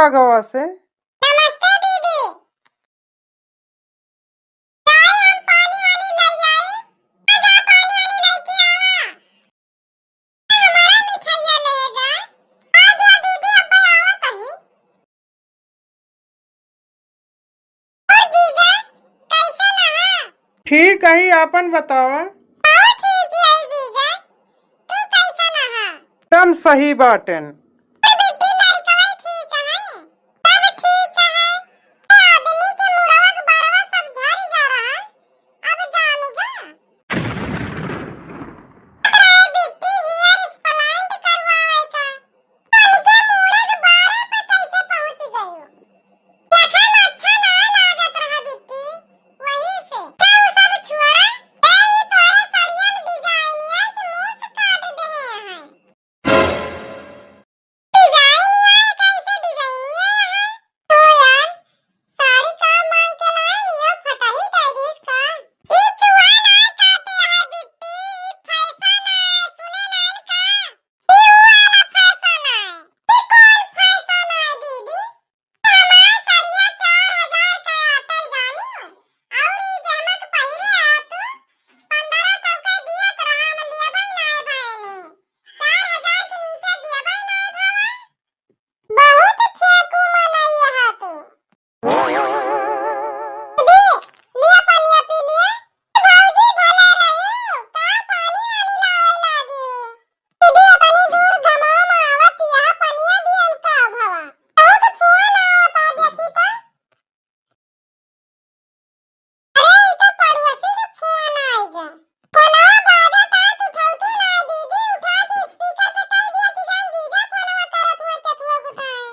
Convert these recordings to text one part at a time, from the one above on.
आगवा से। नमस्ते दीदी। चाय हम पानी वानी लाई आए। आजा पानी वानी लेके आवा। हमारा मिठाइया ले जा। आजा दीदी अब्बा आवा कहीं। ओ जीजा कैसे रहा? ठीक है, आपन बतावा। ओ ठीक है जीजा। तू कैसे रहा? एकदम सही बाटन। बेटी लड़का ठीक है। सब ठीक है। आदमी के मुड़वा के बारवा सब झाड़ी जा रहा। अब जानेगा। बेटी हेयर स्प्लाइंट करवावे का। उनके मुड़े के बारे पे कैसे पहुंच गई हो? देखा में अच्छा ना लागत रहा बेटी। वही से। तो सब छोड़ा। ए ये तोरे साड़िया में डिजाइनिया के मुंह से काट दे हैं। डिजाइनिया कैसे डिजाइनिया है? तो यार साड़ी का मांग के लाए नियो फटा ही डायरीज का। ई चुआ ना काटे है बिट्टी। फैशन है सुने नान का। ई वाला फैशन है। ई कौन फैशन है दीदी? हमारा साड़िया 4000 का आटा जानी हो। और ई जमक पहिरे आ तू 1500 का दियत रहा हम लेबै नाय भाईने। 4000 के नीचे देबै नाय भावा। बहुत फेंकू मनैया है तू। दीदी लिया पानी पी लिया। भौजी भला रहियो। का पानी वानी लावे लागी हो। दीदी अपनी दूर गमां में आवत यह पनिया दियन का भवा। बहुत फोन आवत आ देखी त। अरे ई तो पड़ोसी का फोन आएगा। फोनवा बाजत है तू उठाऊ ना दीदी उठा के स्पीकर पे कह दिया कि जान जीजा फोनवा करत हुए केथुआ बुताए।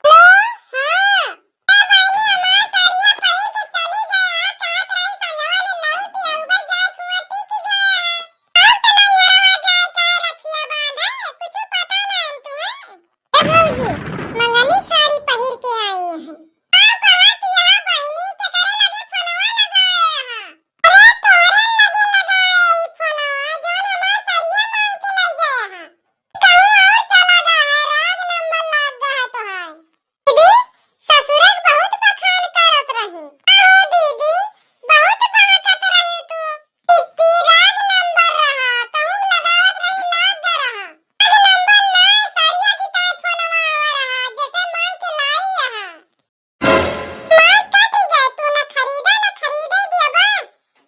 हेलो हां ए बहनी हमार साड़िया पहिर के चली गया कहत रही संगवा ले लहुटी अंबर जाए कुआ टिक गया। और त नैहरवा जाए का रखिया बांधे कुछ पता ना हम तुम्हें। ए भौजी मंगनी साड़ी पहिर के आई हैं। हां कहत यहां बहनी के करे लगे फोनवा लगाए हां। अरे तोरे लगे लगाए ई फोनवा जोन हमार साड़िया मांग के ले गए हां। कहूं और चला गा है राग नंबर लाग गा है तोहार। दीदी ससुरक बहुत बखान करत रही। आहो दीदी बहुत बहकत रही तू। इक्की राग नंबर रहा कहूं लगावत रही लाग गा रहा। राग नंबर ना साड़िया की ताई फोनवा आवा रहा जैसे मांग के लाई यहां। मार कट गए तू ना खरीदे देबा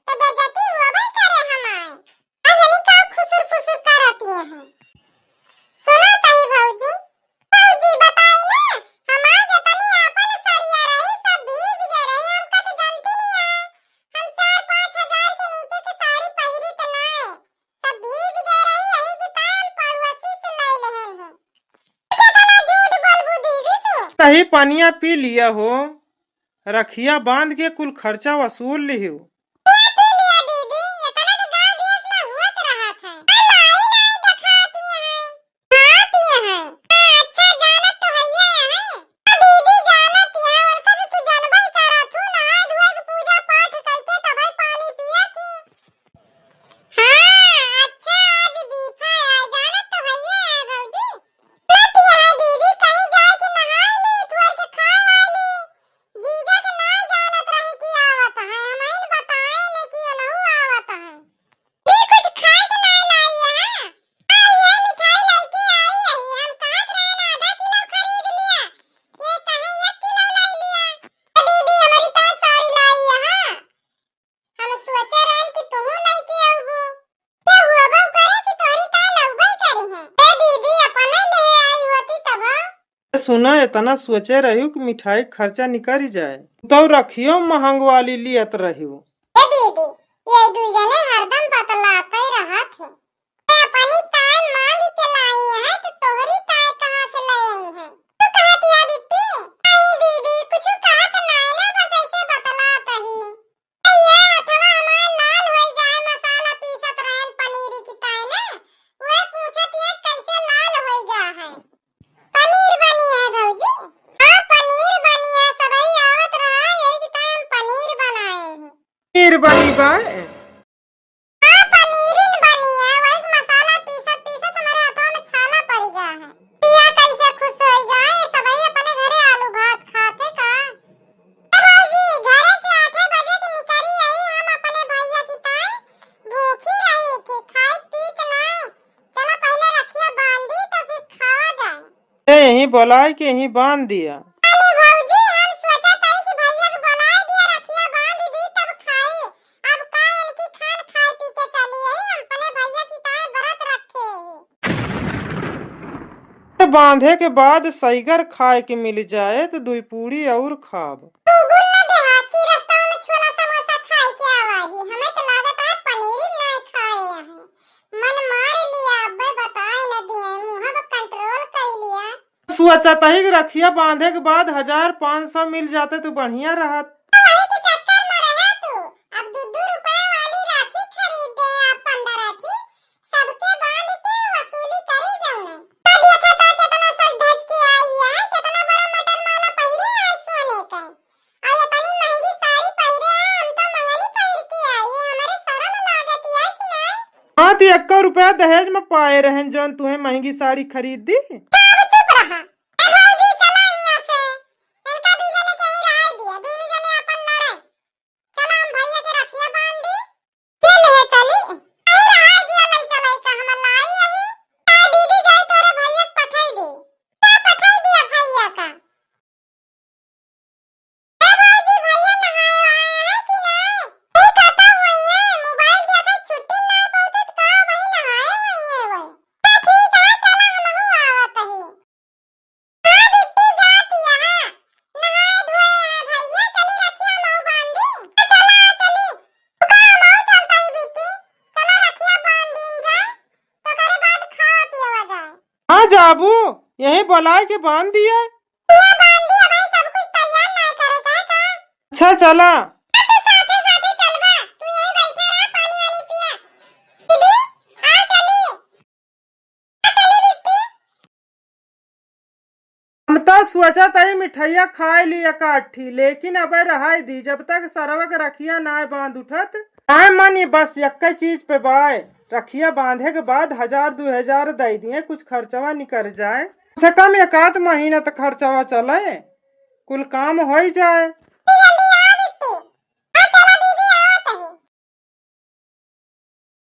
तो बेइज्जती होबे करे हमार। अजनी का खुसुर फुसुर करती हैं। सुनो तही भौजी। भौजी बताई ना हमार जतनी आपन साड़िया रही सब भीज गए रही हमका तो जानती नहीं है। हम 4-5 हजार के नीचे के साड़ी पहिरी त नाय। सब भीज गए रही यही की ताई पड़ोसी से लै लेहन है। कितना झूठ बोलबू दीदी तू। सही पानिया पी लिया हो। रखिया बांध के कुल खर्चा वसूल लियो। ये पी लिया दीदी इतना तो गांव देश में हुआ रहा था। हम आई नहीं दिखाती हैं। आती हैं। अच्छा जानत तो है ये है। दीदी जानत है उनका तो तू जानबे करत हूं नहा धोए के पूजा पाठ करके तबै पानी पिया थी। हां अच्छा आज बीफा है जानत तो है ये भौजी। लती है दीदी कहीं जाए के नहाए ली धोए के खा वाली। जीजा के नाय जानत रही कि आवत है हमें बताए ने कि ओनहु आवत है। ये कुछ खाए के नाय लाई है। ये मिठाई लेके आई है हम कहत रहे ना आधा किलो खरीद लिया। ये कहे 1 किलो लाई लिया। दीदी हमारी ता साड़ी लाई है। हम सोचे रहन कि तुम लेके आऊबो। क्या हुआ बहू करे कि तोरी ता लौबे करी है। ए दीदी अपने ले आई होती तब। सुना इतना सोचे रही कि मिठाई खर्चा निकल जाए तो रखियो महंग वाली लियत रही। ए दीदी ये दुई जने हरदम बतलाते रहा थे। मैं अपनी ताय मांग के लाई है तो तोहरी ताय कहां से ले आई है। तू कहती है बिट्टी। नहीं दीदी कुछ कहत नाय ना बस ऐसे बतलात ही। ये हथवा हमार लाल होई जाए मसाला पीसत रहन पनीर की ताय ना। वे पूछत है कैसे लाल होई गा है। पनीर बनी है भौजी। हां पनीर बनी है सबई आवत रहा यही की ताय हम पनीर बनाए हैं। पनीर बनी बा। हां पनीरिन बनी है वही मसाला पीसत पीसत हमारे हाथों में छाला पड़ गया है। पिया कैसे खुश होई गए सबई अपने घरे आलू यही बुलाए के यही बांध दिया। अरे भौजी हम सोचा था कि भैया को बुला दिया रखिया बांध दी तब खाई। अब का इनकी खान खाए पी के चली है हम अपने भैया की ताए व्रत रखे तो बांधे के बाद सईगर खाए के मिल जाए तो दुई पूड़ी और खाब। तू बोल ना देहात की रास्ता में छोला समोसा खाए के आवाही हमें तो लागत है पनीर नहीं खाए हैं मन मार लिया अब्बे बताए न दिए मुंह पर कंट्रोल कर लिया। सोचा था कि रखिया बांधे के बाद 1500 मिल जाते तो बढ़िया रहत। वही के चक्कर में रहे तू अब 2-2 रुपए वाली राखी खरीद दे आप 15 राखी सबके बांध के वसूली करी जाऊं। देखा था कितना सज धज के आई है कितना बड़ा मटर माला पहिरे आज सोने का और इतनी महंगी साड़ी पहिरे हम तो मंगनी पहिर के आई है हमारे शर्म लागत है कि नहीं। हाँ तो 1 रुपया दहेज में पाए रहन जौन तुम्हें महंगी साड़ी खरीद दी। चुप रहा ए भौजी चला यहाँ से इनका दूजने के ही राय दिया दोनों जने अपन लड़े। चला हम भैया के रखिया बांध दी ये ले चली आई राय दिया ले चलाई का हम लाई यही आ दीदी जाई तोरे भैया के पठाई दे क्या पठाई दिया भैया का। ए भौजी भैया नहाए आए हैं कि नहीं ये कहता हुई है मोबाइल देखा छुट्टी ना पहुंचे तो का वही नहाए हुई है वो ठीक है चला हम आवत ही। हाँ बिट्टी जाती है नहाए धोए हैं भैया चली रखिया मऊ बांधी चला चली का मऊ चलता ही बिट्टी चला रखिया बांध दिन जाए तो करे बाद खावा पिया जाए। हाँ जाबू यही बुलाए के बांध दिया। ये बांध दिया भाई सब कुछ तैयार ना करे का अच्छा चला। तू साथे साथे चलबा तू यही बैठे रह पानी वानी पिया दीदी हाँ चली बिट्टी। हम तो सोचा था मिठाइया खाए लिया काठी लेकिन अब रहाई दी जब तक सरवक रखिया ना बांध उठत आए मन ये बस एक चीज पे बाय रखिया बांधे के बाद 1000-2000 दे दिए कुछ खर्चवा निकल जाए कम से कम 1 आध महीना तक खर्चवा चले कुल काम हो जाए।